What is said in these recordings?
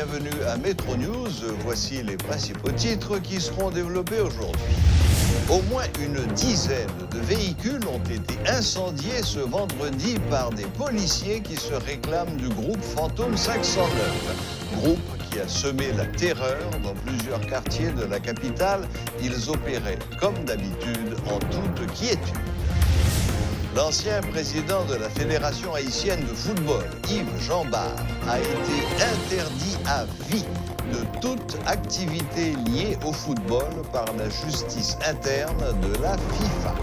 bienvenue à Metro News. Voici les principaux titres qui seront développés aujourd'hui. Au moins une dizaine de véhicules ont été incendiés ce vendredi par des policiers qui se réclament du groupe Fantôme 509. Groupe qui a semé la terreur dans plusieurs quartiers de la capitale. Ils opéraient, comme d'habitude, en toute quiétude. L'ancien président de la Fédération haïtienne de football, Yves Jean-Bart, a été interdit à vie de toute activité liée au football par la justice interne de la FIFA.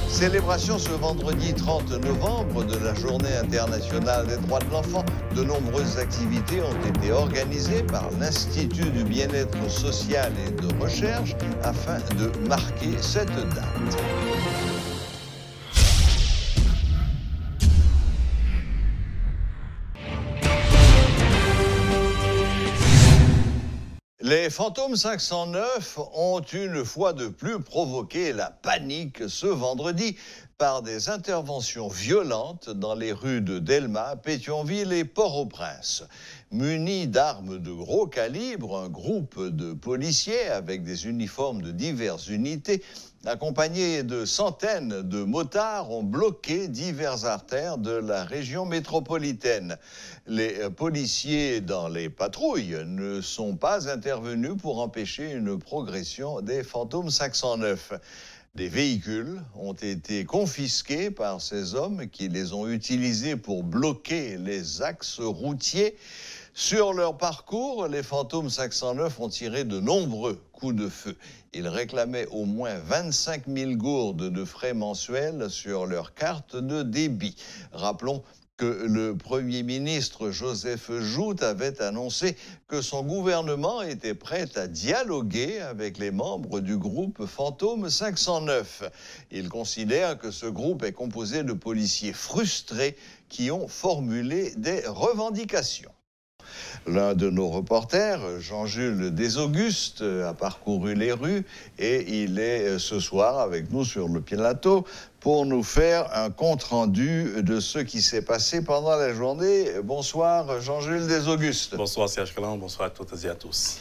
Célébration ce vendredi 30 novembre de la Journée internationale des droits de l'enfant. De nombreuses activités ont été organisées par l'Institut du bien-être social et de recherche afin de marquer cette date. Les Fantômes 509 ont une fois de plus provoqué la panique ce vendredi par des interventions violentes dans les rues de Delma, Pétionville et Port-au-Prince. Munis d'armes de gros calibre, un groupe de policiers avec des uniformes de diverses unités, accompagnés de centaines de motards, ont bloqué diverses artères de la région métropolitaine. Les policiers dans les patrouilles ne sont pas intervenus pour empêcher une progression des Fantômes 509. Des véhicules ont été confisqués par ces hommes qui les ont utilisés pour bloquer les axes routiers. Sur leur parcours, les Fantômes 509 ont tiré de nombreux coups de feu. Ils réclamaient au moins 25 000 gourdes de frais mensuels sur leur carte de débit. Rappelons que le Premier ministre Joseph Joute avait annoncé que son gouvernement était prêt à dialoguer avec les membres du groupe Fantôme 509. Il considère que ce groupe est composé de policiers frustrés qui ont formulé des revendications. L'un de nos reporters, Jean-Jules Desaugustes, a parcouru les rues et il est ce soir avec nous sur le plateau pour nous faire un compte-rendu de ce qui s'est passé pendant la journée. Bonsoir, Jean-Jules Desaugustes. Bonsoir, Serge Calan. Bonsoir à toutes et à tous.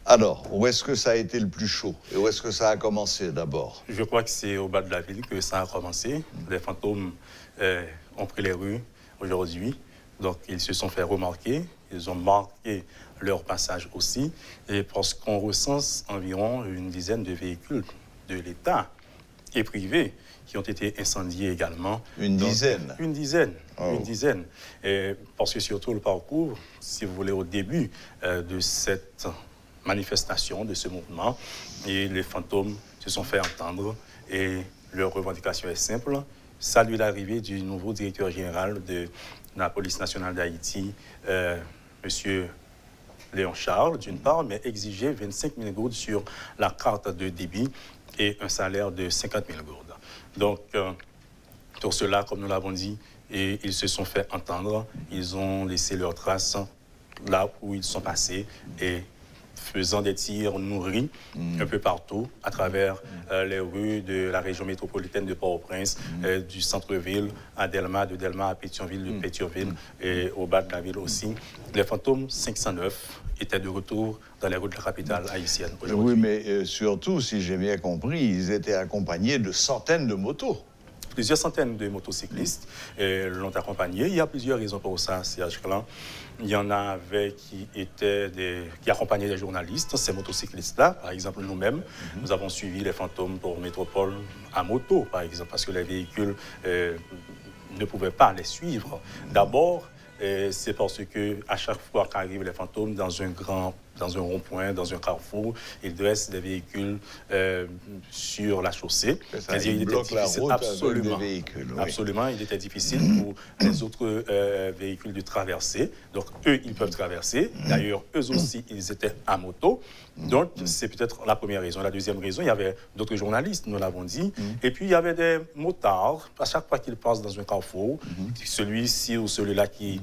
Alors, où est-ce que ça a été le plus chaud? Et où est-ce que ça a commencé d'abord? Je crois que c'est au bas de la ville que ça a commencé. Les fantômes ont pris les rues aujourd'hui. Donc, ils se sont fait remarquer. Ils ont marqué leur passage aussi. Et parce qu'on recense environ une dizaine de véhicules de l'État et privés qui ont été incendiés également. Une dizaine? Une dizaine. Oh. Une dizaine. Et parce que surtout le parcours, si vous voulez, au début de cette manifestation, de ce mouvement, et les fantômes se sont fait entendre. Et leur revendication est simple. Saluer l'arrivée du nouveau directeur général de la police nationale d'Haïti, M. Léon Charles, d'une part, mais exiger 25 000 gourdes sur la carte de débit et un salaire de 50 000 gourdes. Donc, pour cela, comme nous l'avons dit, et ils se sont fait entendre, ils ont laissé leurs traces là où ils sont passés et faisant des tirs nourris un peu partout à travers les rues de la région métropolitaine de Port-au-Prince, du centre-ville à Delma, de Delma à Pétionville, de Pétionville et au bas de la ville aussi. Les Fantômes 509 étaient de retour dans les routes de la capitale haïtienne aujourd'hui. Oui, mais surtout, si j'ai bien compris, ils étaient accompagnés de centaines de motos. Plusieurs centaines de motocyclistes l'ont accompagné. Il y a plusieurs raisons pour ça, Serge Calan. Il y en avait qui accompagnaient des journalistes, ces motocyclistes-là. Par exemple, nous-mêmes, nous avons suivi les fantômes pour Métropole à moto, par exemple, parce que les véhicules ne pouvaient pas les suivre. D'abord, c'est parce qu'à chaque fois qu'arrivent les fantômes dans un rond-point, dans un carrefour, ils dressent des véhicules sur la chaussée. C'est-à-dire, ils bloquent la route absolument, avec des véhicules. Oui. Absolument, il était difficile pour les autres véhicules de traverser. Donc, eux, ils peuvent traverser. D'ailleurs, eux aussi, ils étaient à moto. Donc, c'est peut-être la première raison. La deuxième raison, il y avait d'autres journalistes, nous l'avons dit. Et puis, il y avait des motards. À chaque fois qu'ils passent dans un carrefour, celui-ci ou celui-là qui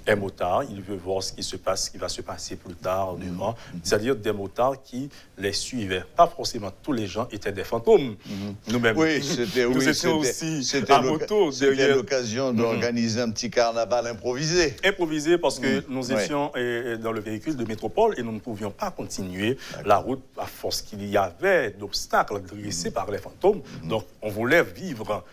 est motard, il veut voir ce qui se passe, ce qui va se passer plus tard, également, c'est-à-dire des motards qui les suivaient. Pas forcément tous les gens étaient des fantômes. Nous-mêmes, oui, nous étions aussi à moto. C'était l'occasion d'organiser un petit carnaval improvisé. Improvisé parce que nous étions dans le véhicule de métropole et nous ne pouvions pas continuer la route à force qu'il y avait d'obstacles dressés par les fantômes. Donc, on voulait vivre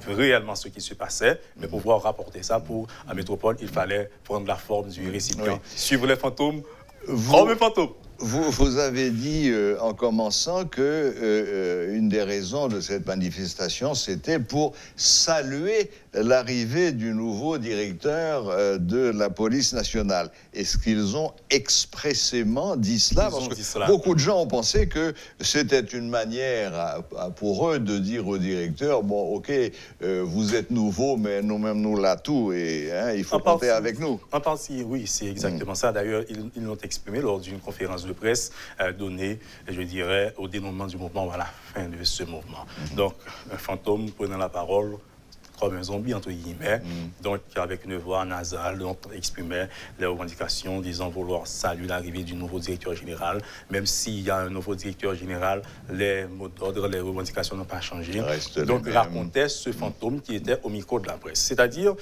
réellement ce qui se passait, mais pour pouvoir rapporter ça à métropole, il fallait prendre la forme du récipient. Suivre les fantômes, comme les fantômes. Vous avez dit en commençant que une des raisons de cette manifestation, c'était pour saluer l'arrivée du nouveau directeur de la police nationale. Est-ce qu'ils ont expressément dit cela? Parce que beaucoup de gens ont pensé que c'était une manière pour eux de dire au directeur, bon, ok, vous êtes nouveau, mais nous-mêmes, nous l'atout, et il faut compter avec nous. En partie, oui, c'est exactement ça. D'ailleurs, ils l'ont exprimé lors d'une conférence de presse donnée, je dirais, au dénouement du mouvement ou à la fin de ce mouvement. Donc, un fantôme prenant la parole comme un zombie, entre guillemets, donc avec une voix nasale, donc exprimait les revendications, disant vouloir saluer l'arrivée du nouveau directeur général. Même s'il y a un nouveau directeur général, les mots d'ordre, les revendications n'ont pas changé. Donc, racontait ce fantôme qui était au micro de la presse. C'est-à-dire,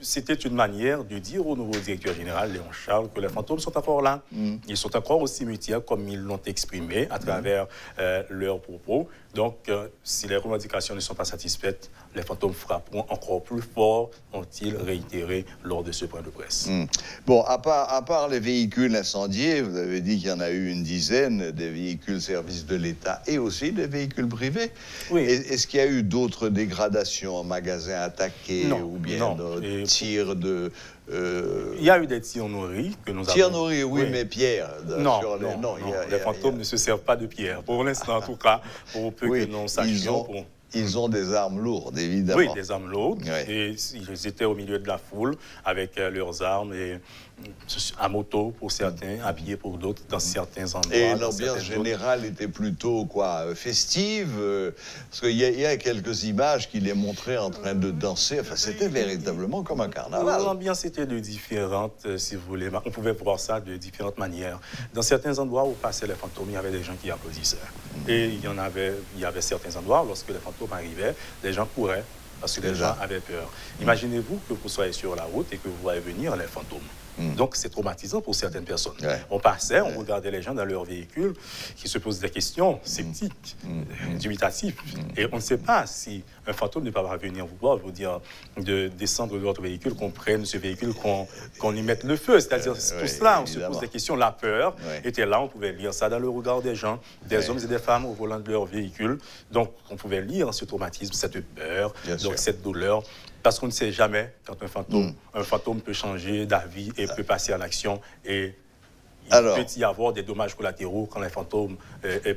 c'était une manière de dire au nouveau directeur général, Léon Charles, que les fantômes sont encore là. Ils sont encore au cimetière, comme ils l'ont exprimé à travers leurs propos. Donc, si les revendications ne sont pas satisfaites, les fantômes frapperont encore plus fort, ont-ils réitéré lors de ce point de presse. Bon, à part les véhicules incendiés, vous avez dit qu'il y en a eu une dizaine, des véhicules services de l'État et aussi des véhicules privés. Oui. Est-ce qu'il y a eu d'autres dégradations, magasins attaqués ou bien tirs de... Il y a eu des tirs-nourris que nous avons... Tirs-nourris, oui, mais pierre. Les fantômes ne se servent pas de pierre. Pour l'instant, en tout cas, pour peu que nous sachions... Ils ont des armes lourdes, évidemment. Oui, des armes lourdes. Et ils étaient au milieu de la foule avec leurs armes, et à moto pour certains, à pied pour d'autres, dans certains endroits. Et l'ambiance générale était plutôt, quoi, festive? Parce qu'il y a quelques images qui les montraient en train de danser. Enfin, c'était véritablement comme un carnaval. L'ambiance était de différentes, si vous voulez. On pouvait voir ça de différentes manières. Dans certains endroits où passaient les fantômes, il y avait des gens qui applaudissaient. Et il y avait certains endroits, lorsque les fantômes arrivaient, les gens couraient parce que les gens avaient peur. Imaginez-vous que vous soyez sur la route et que vous voyez venir les fantômes. Donc, c'est traumatisant pour certaines personnes. On passait, on regardait les gens dans leur véhicule qui se posent des questions sceptiques, dubitatives. Et on ne sait pas si un fantôme ne va pas venir vous voir, vous dire de descendre de votre véhicule, qu'on prenne ce véhicule, qu'on y mette le feu. C'est-à-dire, tout cela, on se pose des questions. La peur était là, on pouvait lire ça dans le regard des gens, des hommes et des femmes au volant de leur véhicule. Donc, on pouvait lire ce traumatisme, cette peur, cette douleur. Parce qu'on ne sait jamais quand un fantôme peut changer d'avis et peut passer à l'action. Et il peut y avoir des dommages collatéraux quand les fantômes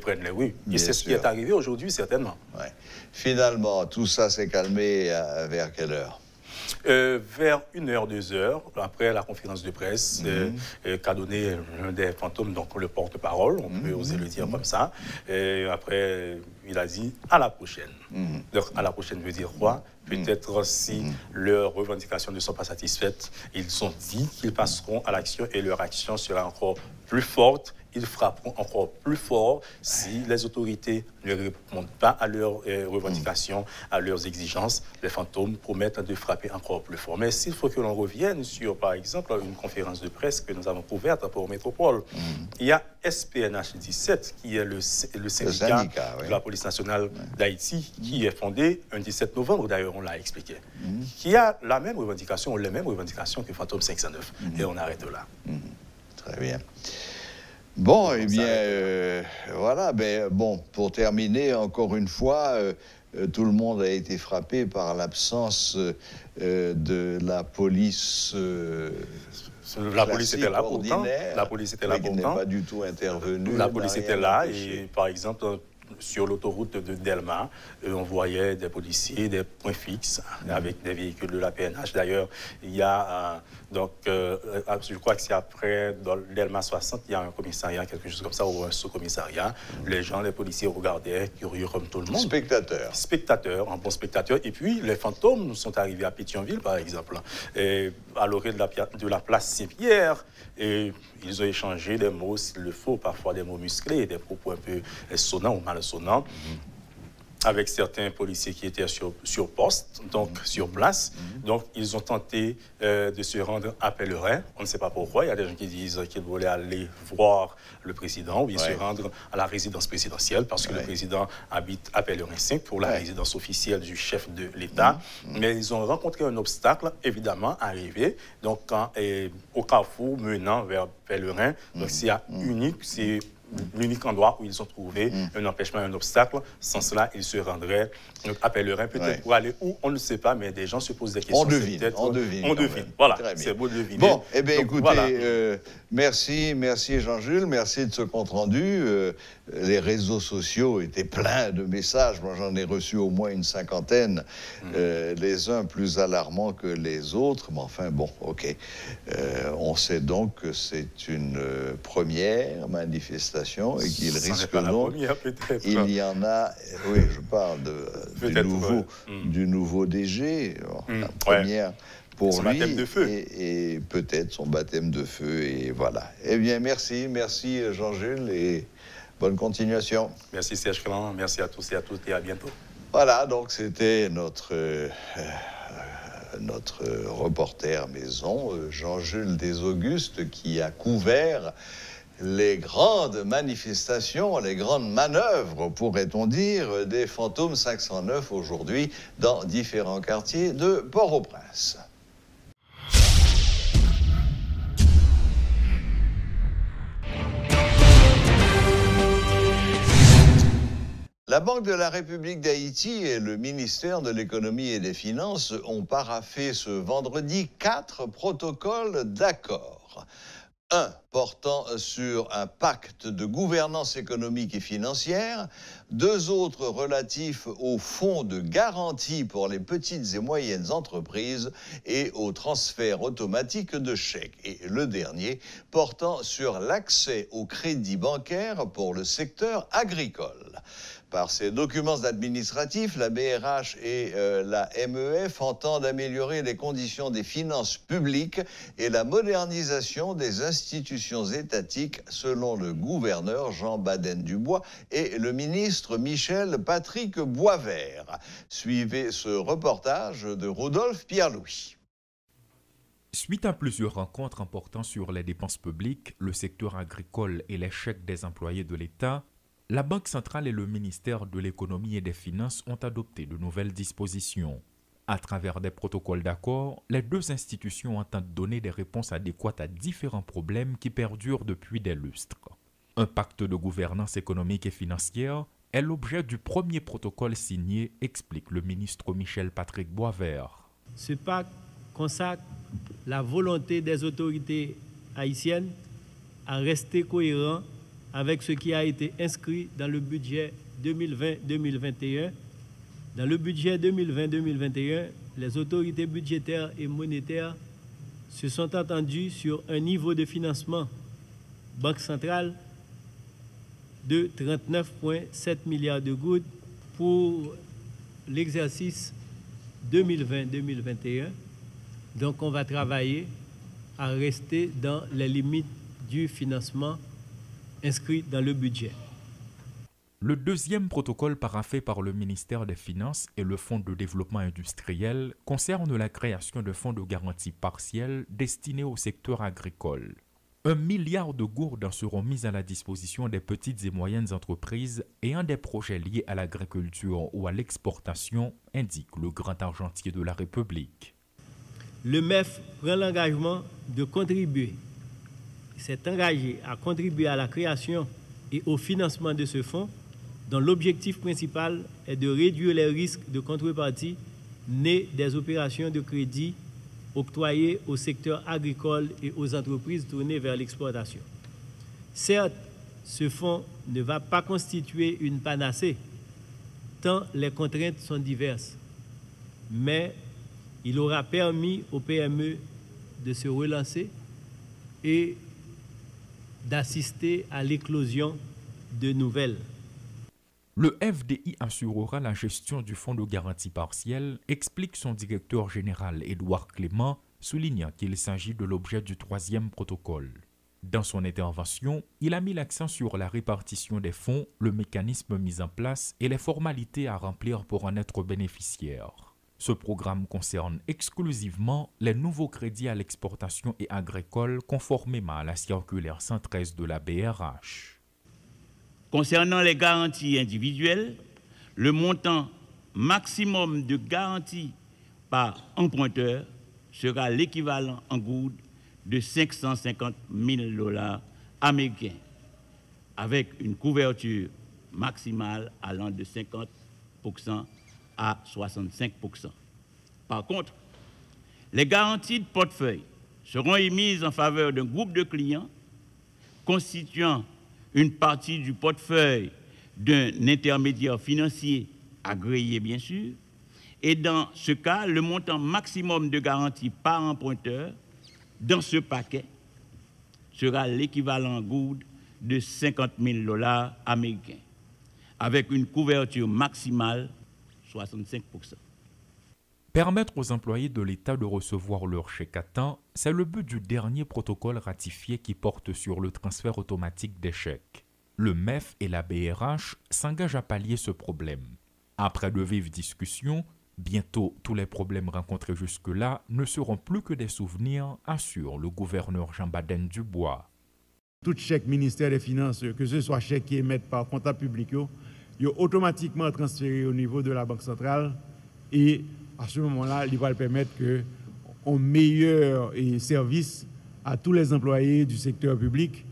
prennent les rues. Et c'est ce qui est arrivé aujourd'hui, certainement. Finalement, tout ça s'est calmé vers quelle heure? Vers 1h, 2h, après la conférence de presse qu'a donné l'un des fantômes, donc le porte-parole, on peut oser le dire comme ça. Et après, il a dit à la prochaine. Donc, à la prochaine veut dire quoi? Peut-être si leurs revendications ne sont pas satisfaites, ils ont dit qu'ils passeront à l'action et leur action sera encore plus forte. Ils frapperont encore plus fort si les autorités ne répondent pas à leurs revendications, à leurs exigences. Les fantômes promettent de frapper encore plus fort. Mais s'il faut que l'on revienne sur, par exemple, une conférence de presse que nous avons ouverte pour Métropole, il y a SPNH 17, qui est le syndicat de la police nationale d'Haïti, qui est fondé un 17 novembre, d'ailleurs, on l'a expliqué, qui a la même revendication, les mêmes revendications que Fantôme 509. Et on arrête là. Très bien. Bon, eh bien, voilà. Ben, bon, pour terminer, encore une fois, tout le monde a été frappé par l'absence de la police. La police était là pourtant. La police était là pourtant. Qui n'est pas du tout intervenue. La police était là et, par exemple, sur l'autoroute de Delma, on voyait des policiers, des points fixes avec des véhicules de la PNH. D'ailleurs, il y a, je crois que c'est après, dans Delma 60, il y a un commissariat, quelque chose comme ça, ou un sous-commissariat. Les gens, les policiers regardaient, curieux comme tout le monde. Spectateurs. Spectateurs, un bon spectateur. Et puis, les fantômes sont arrivés à Pétionville, par exemple, et à l'orée de la place Saint-Pierre. Et ils ont échangé des mots, s'il le faut, parfois des mots musclés, des propos un peu sonnants ou malsonnants, avec certains policiers qui étaient sur poste, donc sur place. Donc, ils ont tenté de se rendre à Pellerin. On ne sait pas pourquoi. Il y a des gens qui disent qu'ils voulaient aller voir le président ou bien se rendre à la résidence présidentielle parce que le président habite à Pellerin 5 pour la résidence officielle du chef de l'État. Mais ils ont rencontré un obstacle, évidemment, arrivé. Donc, au carrefour menant vers Pellerin, donc c'est unique, c'est l'unique endroit où ils ont trouvé un empêchement, un obstacle. Sans cela, ils se rendraient à Pellerin, peut-être pour aller où, on ne sait pas, mais des gens se posent des questions. On devine. Voilà, c'est beau de deviner. Bon, eh bien, écoutez, voilà. merci Jean-Jules, merci de ce compte-rendu. Les réseaux sociaux étaient pleins de messages. Moi, j'en ai reçu au moins une cinquantaine, les uns plus alarmants que les autres. Mais enfin, bon, OK. On sait donc que c'est une première manifestation et qu'il risque donc... Il y en a... Oui, je parle du nouveau DG. La première... pour son lui baptême de feu. Et peut-être son baptême de feu, et voilà. Eh bien, merci Jean-Jules, et bonne continuation. Merci Serge Clan, merci à tous et à toutes, et à bientôt. Voilà, donc c'était notre reporter maison, Jean-Jules Desaugustes, qui a couvert les grandes manifestations, les grandes manœuvres, pourrait-on dire, des Fantômes 509 aujourd'hui dans différents quartiers de Port-au-Prince. La Banque de la République d'Haïti et le ministère de l'Économie et des Finances ont paraphé ce vendredi 4 protocoles d'accord. Un portant sur un pacte de gouvernance économique et financière, deux autres relatifs au fonds de garantie pour les petites et moyennes entreprises et au transfert automatique de chèques. Et le dernier portant sur l'accès au crédit bancaire pour le secteur agricole. Par ces documents administratifs, la BRH et la MEF entendent améliorer les conditions des finances publiques et la modernisation des institutions étatiques, selon le gouverneur Jean Baden-Dubois et le ministre Michel Patrick Boisvert. Suivez ce reportage de Rodolphe Pierre-Louis. Suite à plusieurs rencontres portant sur les dépenses publiques, le secteur agricole et les chèques des employés de l'État, la Banque centrale et le ministère de l'Économie et des Finances ont adopté de nouvelles dispositions. À travers des protocoles d'accord, les deux institutions entendent donner des réponses adéquates à différents problèmes qui perdurent depuis des lustres. Un pacte de gouvernance économique et financière est l'objet du premier protocole signé, explique le ministre Michel Patrick Boisvert. Ce pacte consacre la volonté des autorités haïtiennes à rester cohérent avec ce qui a été inscrit dans le budget 2020-2021. Dans le budget 2020-2021, les autorités budgétaires et monétaires se sont entendues sur un niveau de financement Banque centrale de 39,7 milliards de gouttes pour l'exercice 2020-2021. Donc on va travailler à rester dans les limites du financement inscrit dans le budget. Le deuxième protocole paraphé par le ministère des Finances et le Fonds de développement industriel concerne la création de fonds de garantie partielle destinés au secteur agricole. 1 milliard de gourdes seront mises à la disposition des petites et moyennes entreprises ayant des projets liés à l'agriculture ou à l'exportation, indique le grand argentier de la République. Le MEF prend l'engagement de contribuer. S'est engagé à contribuer à la création et au financement de ce fonds, dont l'objectif principal est de réduire les risques de contrepartie nés des opérations de crédit octroyées au secteur agricole et aux entreprises tournées vers l'exportation. Certes, ce fonds ne va pas constituer une panacée, tant les contraintes sont diverses. Mais il aura permis aux PME de se relancer et d'assister à l'éclosion de nouvelles. Le FDI assurera la gestion du fonds de garantie partielle, explique son directeur général Édouard Clément, soulignant qu'il s'agit de l'objet du 3e protocole. Dans son intervention, il a mis l'accent sur la répartition des fonds, le mécanisme mis en place et les formalités à remplir pour en être bénéficiaire. Ce programme concerne exclusivement les nouveaux crédits à l'exportation et agricole conformément à la circulaire 113 de la BRH. Concernant les garanties individuelles, le montant maximum de garantie par emprunteur sera l'équivalent en gouttes de 550 000 $ américains, avec une couverture maximale allant de 50% à 65%. Par contre, les garanties de portefeuille seront émises en faveur d'un groupe de clients constituant une partie du portefeuille d'un intermédiaire financier agréé, bien sûr, et dans ce cas, le montant maximum de garantie par emprunteur dans ce paquet sera l'équivalent en gouttes de 50 000 $ américains, avec une couverture maximale 65%. Permettre aux employés de l'État de recevoir leur chèque à temps, c'est le but du dernier protocole ratifié qui porte sur le transfert automatique des chèques. Le MEF et la BRH s'engagent à pallier ce problème. Après de vives discussions, bientôt tous les problèmes rencontrés jusque-là ne seront plus que des souvenirs, assure le gouverneur Jean-Baden Dubois. Tout chèque ministère des Finances, que ce soit chèque qui émettent par comptable public, ils sont automatiquement transférés au niveau de la Banque centrale et à ce moment-là, il va permettre qu'on meilleur service à tous les employés du secteur public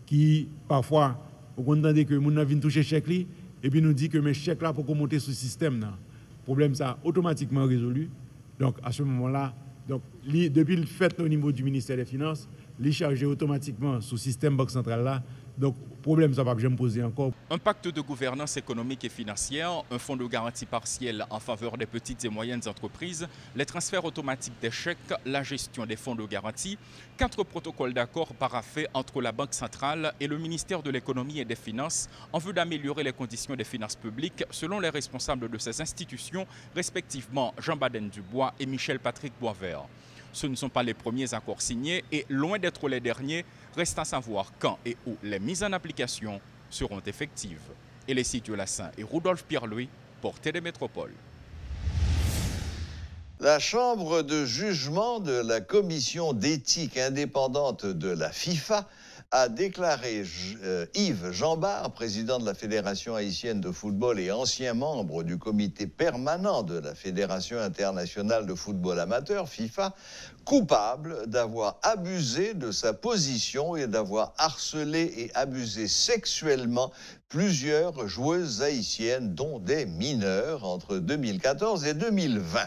qui, parfois, on entend que nous avons touché chèque et puis nous dit que mes chèques là pour monter ce système. Le problème ça automatiquement résolu. Donc à ce moment-là, depuis le fait au niveau du ministère des Finances, les charger automatiquement sous système Banque centrale là. Donc, problème, ça va que je me poser encore. Un pacte de gouvernance économique et financière, un fonds de garantie partielle en faveur des petites et moyennes entreprises, les transferts automatiques des chèques, la gestion des fonds de garantie, 4 protocoles d'accord paraphés entre la Banque centrale et le ministère de l'économie et des finances en vue d'améliorer les conditions des finances publiques selon les responsables de ces institutions, respectivement Jean-Baden Dubois et Michel-Patrick Boisvert. Ce ne sont pas les premiers accords signés et loin d'être les derniers, reste à savoir quand et où les mises en application seront effectives. Elisitio Lassin et Rudolph Pierre-Louis pour Télémétropole. La chambre de jugement de la commission d'éthique indépendante de la FIFA a déclaré Yves Jambard, président de la Fédération haïtienne de football et ancien membre du comité permanent de la Fédération internationale de football amateur, FIFA, coupable d'avoir abusé de sa position et d'avoir harcelé et abusé sexuellement plusieurs joueuses haïtiennes, dont des mineurs, entre 2014 et 2020.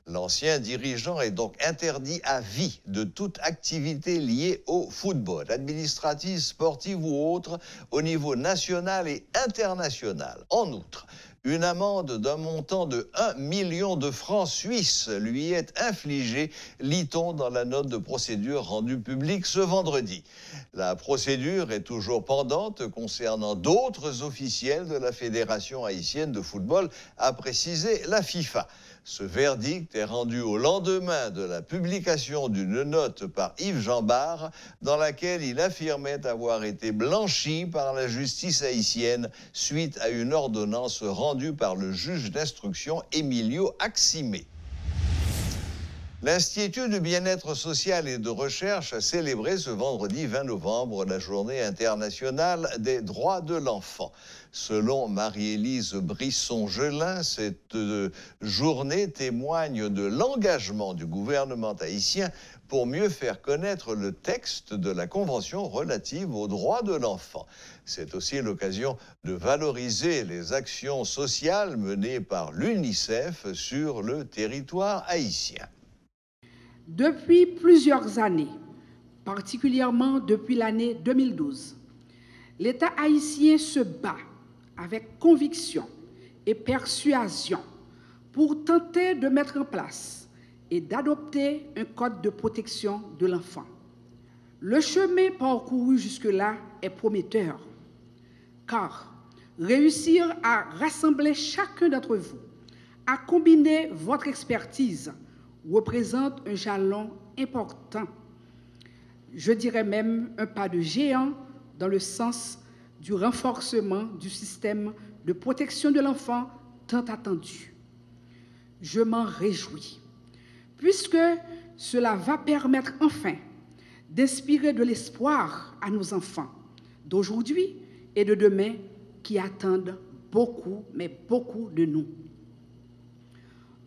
L'ancien dirigeant est donc interdit à vie de toute activité liée au football, administrative, sportive ou autre, au niveau national et international. En outre, une amende d'un montant de 1 million de francs suisses lui est infligée, lit-on dans la note de procédure rendue publique ce vendredi. La procédure est toujours pendante concernant d'autres officiels de la Fédération haïtienne de football, a précisé la FIFA. Ce verdict est rendu au lendemain de la publication d'une note par Yves Jambard dans laquelle il affirmait avoir été blanchi par la justice haïtienne suite à une ordonnance rendue par le juge d'instruction Emilio Aximé. L'Institut du bien-être social et de recherche a célébré ce vendredi 20 novembre la journée internationale des droits de l'enfant. Selon Marie-Élise Brisson-Gelin, cette journée témoigne de l'engagement du gouvernement haïtien pour mieux faire connaître le texte de la Convention relative aux droits de l'enfant. C'est aussi l'occasion de valoriser les actions sociales menées par l'UNICEF sur le territoire haïtien. Depuis plusieurs années, particulièrement depuis l'année 2012, l'État haïtien se bat avec conviction et persuasion pour tenter de mettre en place et d'adopter un code de protection de l'enfant. Le chemin parcouru jusque-là est prometteur, car réussir à rassembler chacun d'entre vous, à combiner votre expertise, représente un jalon important, je dirais même un pas de géant dans le sens du renforcement du système de protection de l'enfant tant attendu. Je m'en réjouis, puisque cela va permettre enfin d'inspirer de l'espoir à nos enfants d'aujourd'hui et de demain qui attendent beaucoup, mais beaucoup de nous.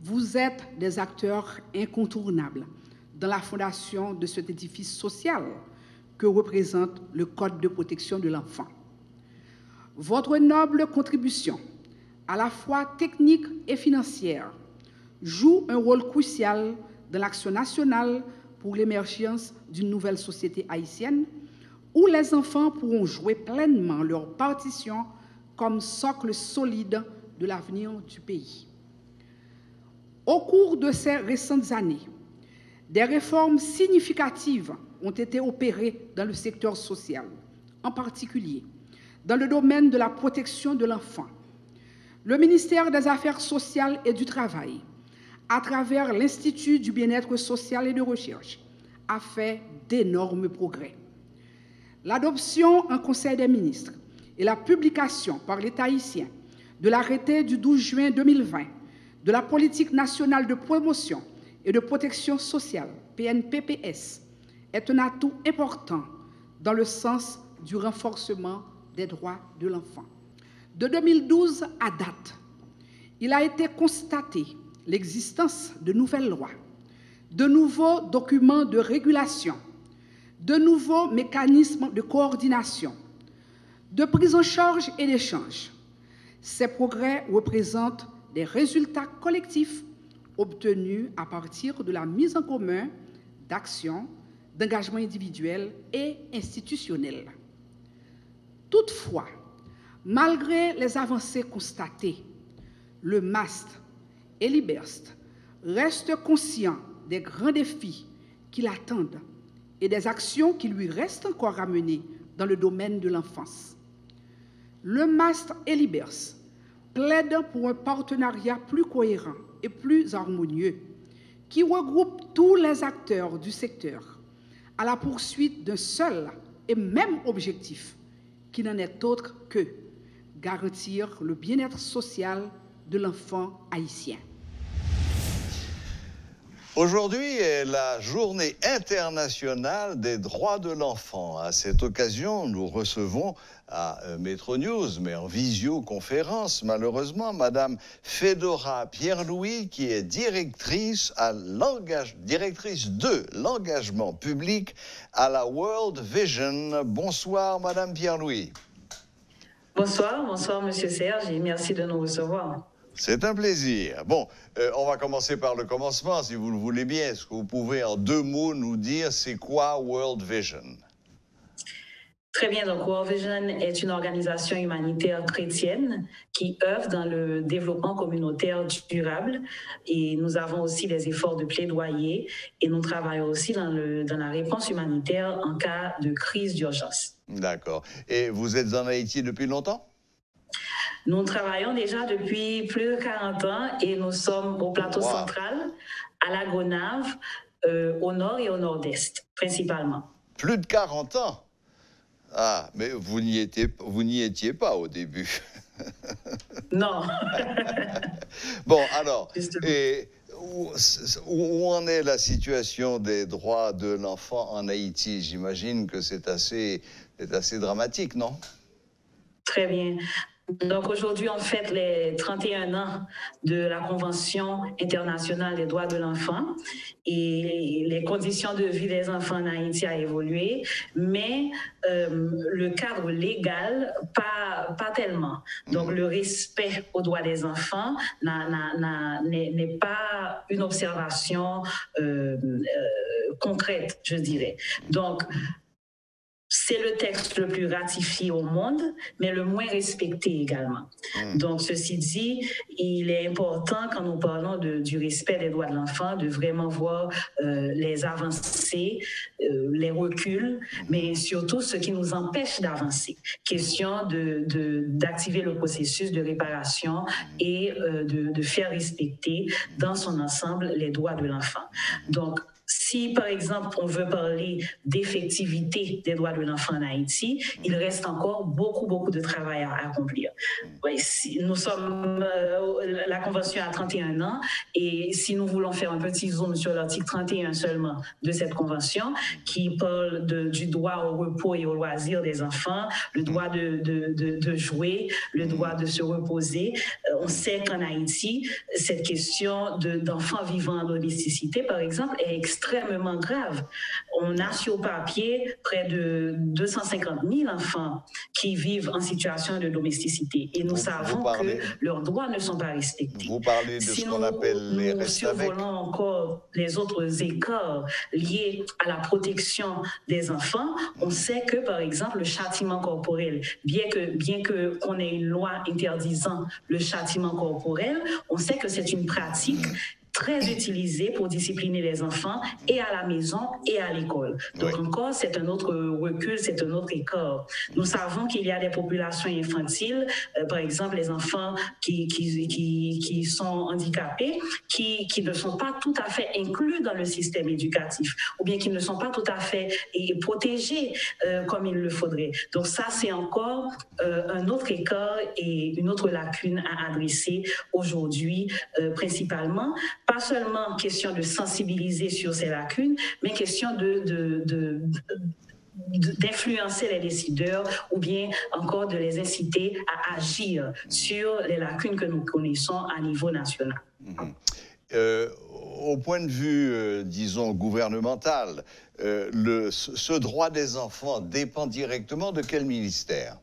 Vous êtes des acteurs incontournables dans la fondation de cet édifice social que représente le Code de protection de l'enfant. Votre noble contribution, à la fois technique et financière, joue un rôle crucial dans l'action nationale pour l'émergence d'une nouvelle société haïtienne où les enfants pourront jouer pleinement leur partition comme socle solide de l'avenir du pays. Au cours de ces récentes années, des réformes significatives ont été opérées dans le secteur social, en particulier dans le domaine de la protection de l'enfant. Le ministère des Affaires sociales et du Travail, à travers l'Institut du bien-être social et de recherche, a fait d'énormes progrès. L'adoption en Conseil des ministres et la publication par l'État haïtien de l'arrêté du 12 juin 2020 de la politique nationale de promotion et de protection sociale, PNPPS, est un atout important dans le sens du renforcement des droits de l'enfant. De 2012 à date, il a été constaté l'existence de nouvelles lois, de nouveaux documents de régulation, de nouveaux mécanismes de coordination, de prise en charge et d'échange. Ces progrès représentent des résultats collectifs obtenus à partir de la mise en commun d'actions, d'engagements individuels et institutionnels. Toutefois, malgré les avancées constatées, le MAST et l'IBERST restent conscients des grands défis qui l'attendent et des actions qui lui restent encore à mener dans le domaine de l'enfance. Le MAST et l'IBERST plaident pour un partenariat plus cohérent et plus harmonieux qui regroupe tous les acteurs du secteur à la poursuite d'un seul et même objectif qui n'en est autre que garantir le bien-être social de l'enfant haïtien. Aujourd'hui est la journée internationale des droits de l'enfant. À cette occasion, nous recevons à Metro News, mais en visioconférence, malheureusement, Madame Fedora Pierre-Louis, qui est directrice de l'engagement public à la World Vision. Bonsoir, Madame Pierre-Louis. Bonsoir, bonsoir, Monsieur Serge, et merci de nous recevoir. C'est un plaisir. Bon, on va commencer par le commencement, si vous le voulez bien. Est-ce que vous pouvez, en 2 mots, nous dire c'est quoi World Vision? Très bien, donc World Vision est une organisation humanitaire chrétienne qui œuvre dans le développement communautaire durable et nous avons aussi des efforts de plaidoyer et nous travaillons aussi dans la réponse humanitaire en cas de crise d'urgence. D'accord. Et vous êtes en Haïti depuis longtemps? Nous travaillons déjà depuis plus de 40 ans et nous sommes au plateau central, à la Gonave, au nord et au nord-est, principalement. Plus de 40 ans? Ah, mais vous n'y étiez pas au début. Non. Bon, alors, et où en est la situation des droits de l'enfant en Haïti? J'imagine que c'est assez dramatique, non? Très bien. Donc aujourd'hui, on fête les 31 ans de la Convention internationale des droits de l'enfant et les conditions de vie des enfants en Haïti a évolué, mais le cadre légal, pas tellement. Donc le respect aux droits des enfants n'est pas une observation concrète, je dirais. Donc, c'est le texte le plus ratifié au monde, mais le moins respecté également. Donc, ceci dit, il est important, quand nous parlons du respect des droits de l'enfant, de vraiment voir les avancées, les reculs, mais surtout ce qui nous empêche d'avancer. Question d'activer le processus de réparation et de faire respecter dans son ensemble les droits de l'enfant. Donc, si, par exemple, on veut parler d'effectivité des droits de l'enfant en Haïti, il reste encore beaucoup de travail à accomplir. Oui, nous sommes, la Convention a 31 ans, et si nous voulons faire un petit zoom sur l'article 31 seulement de cette Convention, qui parle du droit au repos et au loisir des enfants, le droit de jouer, le droit de se reposer, on sait qu'en Haïti, cette question d'enfants vivant en domesticité, par exemple, est extrêmement grave. On a sur papier près de 250 000 enfants qui vivent en situation de domesticité. Et nous savons que leurs droits ne sont pas respectés. Vous parlez de ce qu'on appelle les restes avec. Nous survolons encore les autres écarts liés à la protection des enfants. On sait que, par exemple, le châtiment corporel, bien que qu'on ait une loi interdisant le châtiment corporel, on sait que c'est une pratique très utilisé pour discipliner les enfants et à la maison et à l'école. Donc encore, c'est un autre recul, c'est un autre écart. Nous savons qu'il y a des populations infantiles, par exemple les enfants qui sont handicapés, qui ne sont pas tout à fait inclus dans le système éducatif, ou bien qui ne sont pas tout à fait protégés comme il le faudrait. Donc ça, c'est encore un autre écart et une autre lacune à adresser aujourd'hui, principalement. Pas seulement question de sensibiliser sur ces lacunes, mais question d'influencer les décideurs ou bien encore de les inciter à agir sur les lacunes que nous connaissons à niveau national. Au point de vue, disons, gouvernemental, ce droit des enfants dépend directement de quel ministère ?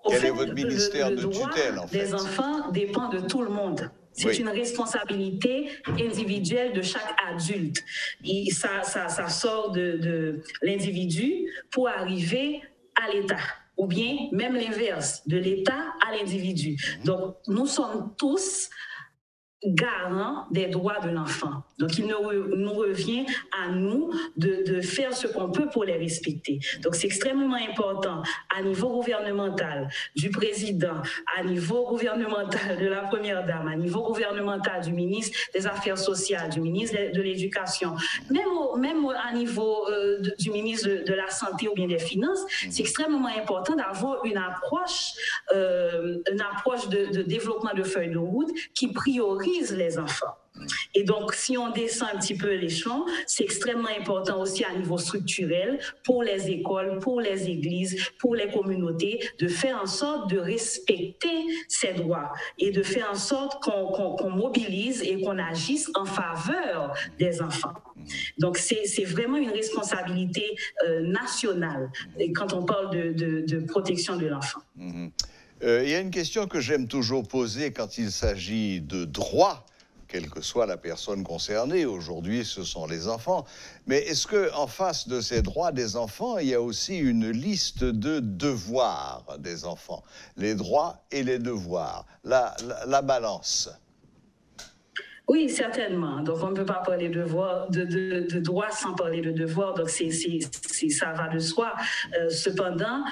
Quel est votre ministère de tutelle, en fait ? Les enfants dépend de tout le monde. C'est une responsabilité individuelle de chaque adulte. Et ça sort de l'individu pour arriver à l'État, ou bien même l'inverse, de l'État à l'individu. Donc, nous sommes tous garants des droits de l'enfant. Donc, il nous revient à nous de faire ce qu'on peut pour les respecter. Donc, c'est extrêmement important à niveau gouvernemental du président, à niveau gouvernemental de la première dame, à niveau gouvernemental du ministre des Affaires sociales, du ministre de l'Éducation, même à niveau du ministre de la Santé ou bien des Finances, c'est extrêmement important d'avoir une approche de développement de feuilles de route qui priorise les enfants. Et donc, si on descend un petit peu l'échelon, c'est extrêmement important aussi à niveau structurel pour les écoles, pour les églises, pour les communautés, de faire en sorte de respecter ces droits et de faire en sorte qu'on mobilise et qu'on agisse en faveur des enfants. Donc, c'est vraiment une responsabilité nationale quand on parle de protection de l'enfant. Il y a une question que j'aime toujours poser quand il s'agit de droits, quelle que soit la personne concernée. Aujourd'hui, ce sont les enfants. Mais est-ce qu'en face de ces droits des enfants, il y a aussi une liste de devoirs des enfants? Les droits et les devoirs. La balance. Oui, certainement. Donc, on ne peut pas parler de droits sans parler de devoirs. Donc, ça va de soi. Cependant,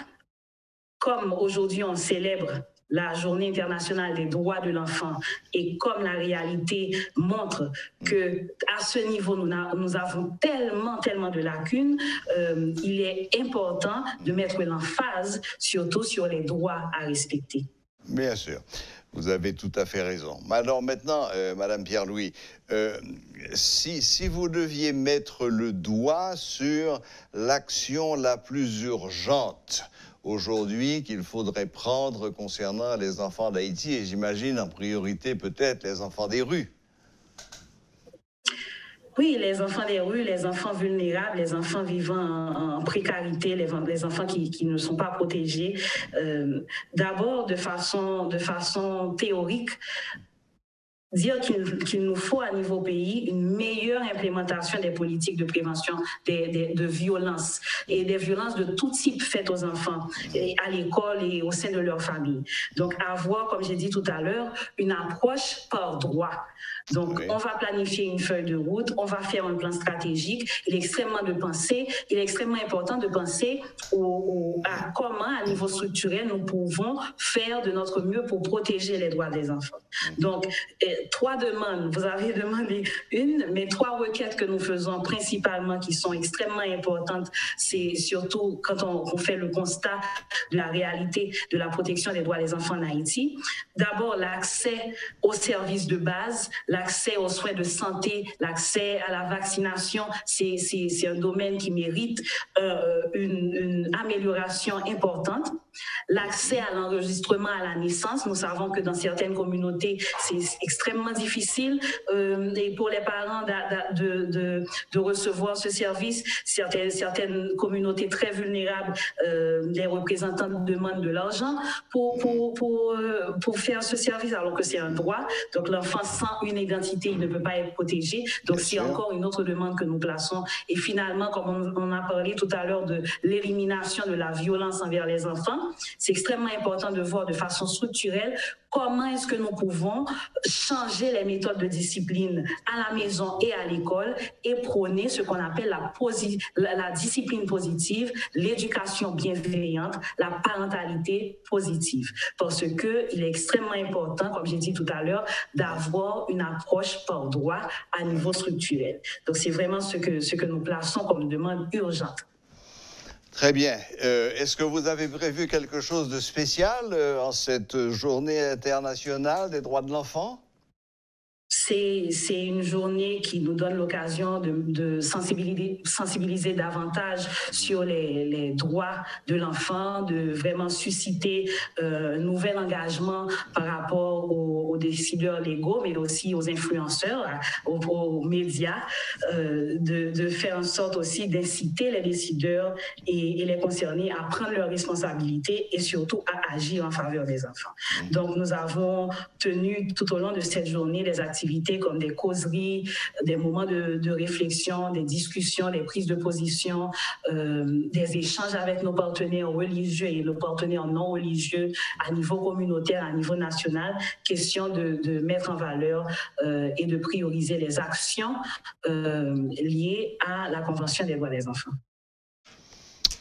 comme aujourd'hui on célèbre la Journée internationale des droits de l'enfant et comme la réalité montre qu'à ce niveau, nous avons tellement de lacunes, il est important de mettre l'emphase surtout sur les droits à respecter. Bien sûr. Vous avez tout à fait raison. Alors maintenant, Madame Pierre-Louis, si vous deviez mettre le doigt sur l'action la plus urgente aujourd'hui qu'il faudrait prendre concernant les enfants d'Haïti, et j'imagine en priorité peut-être les enfants des rues. Oui, les enfants des rues, les enfants vulnérables, les enfants vivant en précarité, les enfants qui ne sont pas protégés. D'abord, de façon théorique, dire qu'il nous faut à niveau pays une meilleure implémentation des politiques de prévention de violences et des violences de tout type faites aux enfants à l'école et au sein de leur famille. Donc avoir, comme j'ai dit tout à l'heure, une approche par droit. Donc, on va planifier une feuille de route, on va faire un plan stratégique. Il est extrêmement important de penser à comment, à niveau structurel, nous pouvons faire de notre mieux pour protéger les droits des enfants. Donc, 3 demandes, vous avez demandé une, mais 3 requêtes que nous faisons principalement qui sont extrêmement importantes, c'est surtout quand on fait le constat de la réalité de la protection des droits des enfants en Haïti. D'abord, l'accès aux services de base, l'accès aux soins de santé, l'accès à la vaccination, c'est un domaine qui mérite une amélioration importante. L'accès à l'enregistrement à la naissance, nous savons que dans certaines communautés, c'est extrêmement difficile et pour les parents de recevoir ce service. Certaines communautés très vulnérables, les représentants demandent de l'argent pour faire ce service alors que c'est un droit. Donc l'enfant sans une identité, il ne peut pas être protégé. Donc c'est encore une autre demande que nous plaçons. Et finalement, comme on a parlé tout à l'heure de l'élimination de la violence envers les enfants, c'est extrêmement important de voir de façon structurelle comment est-ce que nous pouvons changer les méthodes de discipline à la maison et à l'école et prôner ce qu'on appelle la discipline positive, l'éducation bienveillante, la parentalité positive. Parce qu'il est extrêmement important, comme j'ai dit tout à l'heure, d'avoir une approche par droit à niveau structurel. Donc c'est vraiment ce que nous plaçons comme demande urgente. Très bien. Est-ce que vous avez prévu quelque chose de spécial en cette journée internationale des droits de l'enfant ? C'est une journée qui nous donne l'occasion de sensibiliser davantage sur les droits de l'enfant, de vraiment susciter un nouvel engagement par rapport aux décideurs légaux, mais aussi aux influenceurs, aux médias, de faire en sorte aussi d'inciter les décideurs et les concernés à prendre leurs responsabilités et surtout à agir en faveur des enfants. Donc nous avons tenu tout au long de cette journée des activités comme des causeries, des moments de réflexion, des discussions, des prises de position, des échanges avec nos partenaires religieux et nos partenaires non religieux à niveau communautaire, à niveau national, question de mettre en valeur et de prioriser les actions liées à la Convention des droits des enfants.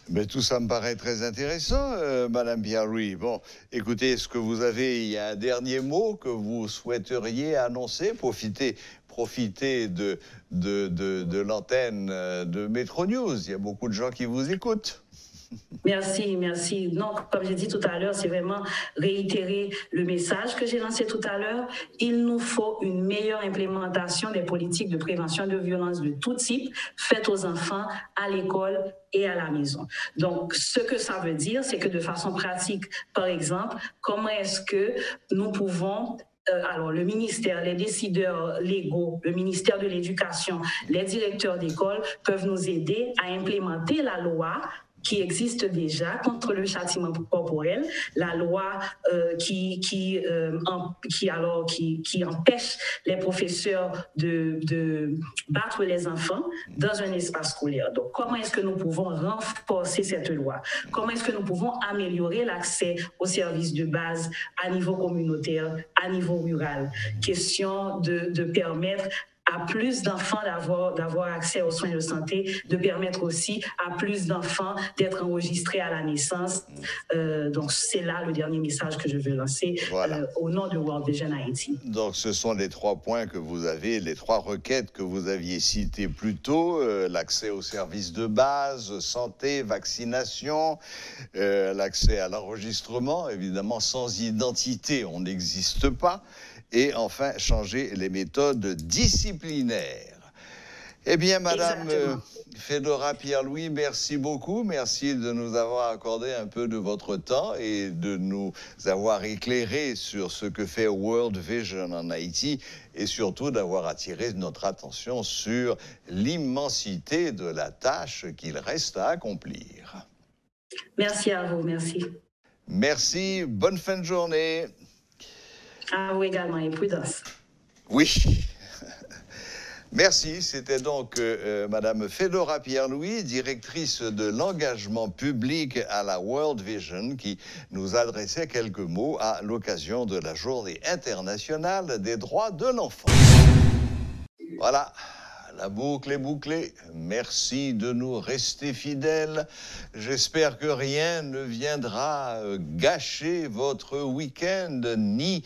Mais tout ça me paraît très intéressant, Madame Pierre-Louis. Bon, écoutez, est-ce que vous avez, il y a un dernier mot que vous souhaiteriez annoncer, profiter de l'antenne de Métro News. Il y a beaucoup de gens qui vous écoutent. Merci. Non, comme j'ai dit tout à l'heure, c'est vraiment réitérer le message que j'ai lancé tout à l'heure. Il nous faut une meilleure implémentation des politiques de prévention de violences de tout type faites aux enfants à l'école et à la maison. Donc, ce que ça veut dire, c'est que de façon pratique, par exemple, comment est-ce que nous pouvons alors, le ministère, les décideurs légaux, le ministère de l'Éducation, les directeurs d'école peuvent nous aider à implémenter la loi qui existe déjà contre le châtiment corporel, la loi qui empêche les professeurs de battre les enfants dans un espace scolaire. Donc, comment est-ce que nous pouvons renforcer cette loi? Comment est-ce que nous pouvons améliorer l'accès aux services de base à niveau communautaire, à niveau rural? Question de permettre à plus d'enfants d'avoir accès aux soins de santé, de permettre aussi à plus d'enfants d'être enregistrés à la naissance. Donc, c'est là le dernier message que je veux lancer au nom de World Vision Haïti. Donc, ce sont les 3 points que vous avez, les 3 requêtes que vous aviez citées plus tôt, l'accès aux services de base, santé, vaccination, l'accès à l'enregistrement, évidemment, sans identité, on n'existe pas. Et enfin, changer les méthodes disciplinaires. Eh bien, Madame Fedora Pierre-Louis, merci beaucoup. Merci de nous avoir accordé un peu de votre temps et de nous avoir éclairé sur ce que fait World Vision en Haïti et surtout d'avoir attiré notre attention sur l'immensité de la tâche qu'il reste à accomplir. Merci à vous, merci. Merci, bonne fin de journée. À vous également et prudence. Oui. Merci, c'était donc Madame Fedora Pierre-Louis, directrice de l'engagement public à la World Vision, qui nous adressait quelques mots à l'occasion de la Journée internationale des droits de l'enfant. Voilà. La boucle est bouclée. Merci de nous rester fidèles. J'espère que rien ne viendra gâcher votre week-end, ni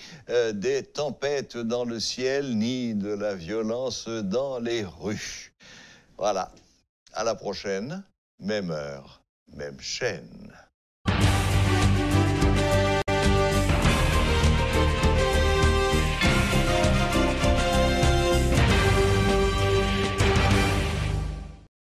des tempêtes dans le ciel, ni de la violence dans les rues. Voilà. À la prochaine. Même heure, même chaîne.